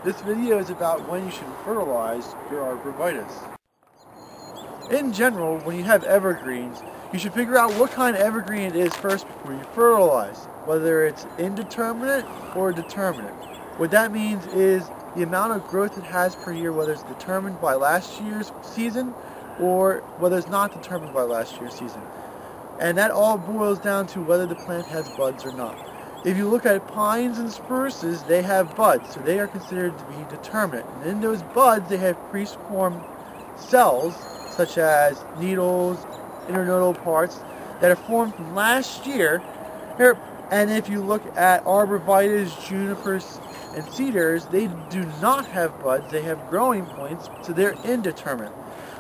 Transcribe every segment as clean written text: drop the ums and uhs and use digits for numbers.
This video is about when you should fertilize your arborvitae. In general, when you have evergreens, you should figure out what kind of evergreen it is first before you fertilize, whether it's indeterminate or determinate. What that means is the amount of growth it has per year, whether it's determined by last year's season or whether it's not determined by last year's season. And that all boils down to whether the plant has buds or not. If you look at pines and spruces, they have buds, so they are considered to be determinate. And in those buds, they have pre-formed cells, such as needles, internodal parts, that are formed from last year. And if you look at arborvitaes, junipers, and cedars, they do not have buds, they have growing points, so they're indeterminate.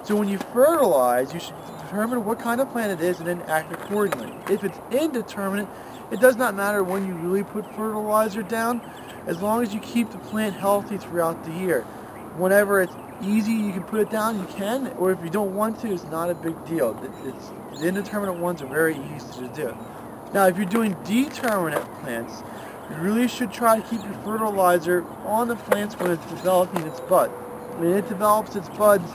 So when you fertilize, you should determine what kind of plant it is and then act accordingly. If it's indeterminate, it does not matter when you really put fertilizer down, as long as you keep the plant healthy throughout the year. Whenever it's easy, you can put it down, you can, or if you don't want to, it's not a big deal. The indeterminate ones are very easy to do. Now, if you're doing determinate plants, you really should try to keep your fertilizer on the plants when it's developing its bud. When it develops its buds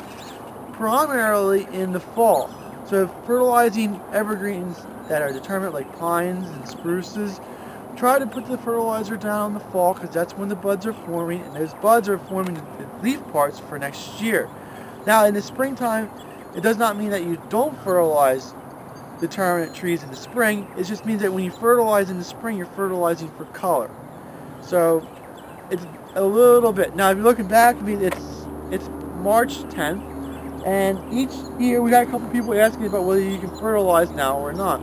primarily in the fall. So fertilizing evergreens that are determinate, like pines and spruces, try to put the fertilizer down in the fall, because that's when the buds are forming, and those buds are forming the leaf parts for next year. Now in the springtime, it does not mean that you don't fertilize determinate trees in the spring. It just means that when you fertilize in the spring, you're fertilizing for color. So it's a little bit. Now if you're looking back, I mean, it's March 10th, and each year we got a couple people asking about whether you can fertilize now or not.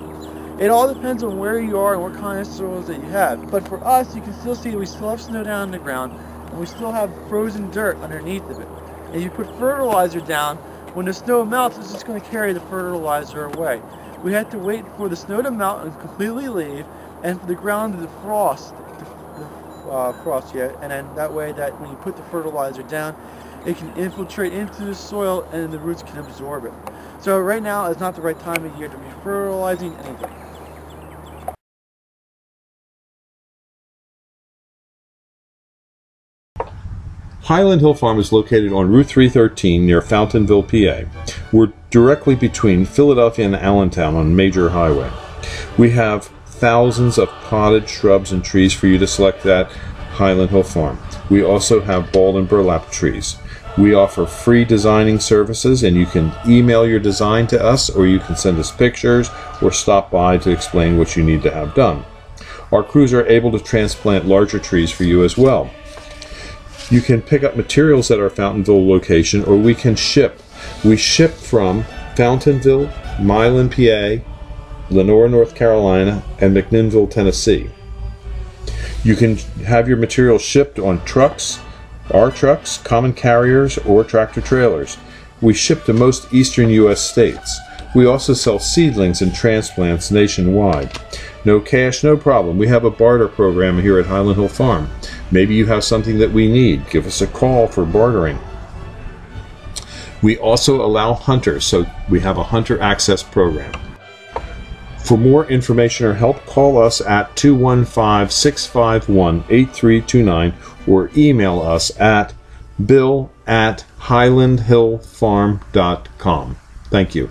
It all depends on where you are and what kind of soils that you have. But for us, you can still see we still have snow down on the ground, and we still have frozen dirt underneath of it. And you put fertilizer down, when the snow melts, it's just going to carry the fertilizer away. We have to wait for the snow to melt and completely leave, and for the ground to defrost, and then that way that when you put the fertilizer down, it can infiltrate into the soil and the roots can absorb it. So right now is not the right time of year to be fertilizing anything. Highland Hill Farm is located on Route 313 near Fountainville, PA. We're directly between Philadelphia and Allentown on a major highway. We have thousands of potted shrubs and trees for you to select at Highland Hill Farm. We also have bald and burlap trees. We offer free designing services, and you can email your design to us, or you can send us pictures or stop by to explain what you need to have done. Our crews are able to transplant larger trees for you as well. You can pick up materials at our Fountainville location, or we can ship. We ship from Fountainville, Milan, PA, Lenore, North Carolina, and McMinnville, Tennessee. You can have your materials shipped on trucks, our trucks, common carriers, or tractor trailers. We ship to most eastern U.S. states. We also sell seedlings and transplants nationwide. No cash, no problem. We have a barter program here at Highland Hill Farm. Maybe you have something that we need. Give us a call for bartering. We also allow hunters, so we have a hunter access program. For more information or help, call us at 215-651-8329 or email us at bill@highlandhillfarm.com. Thank you.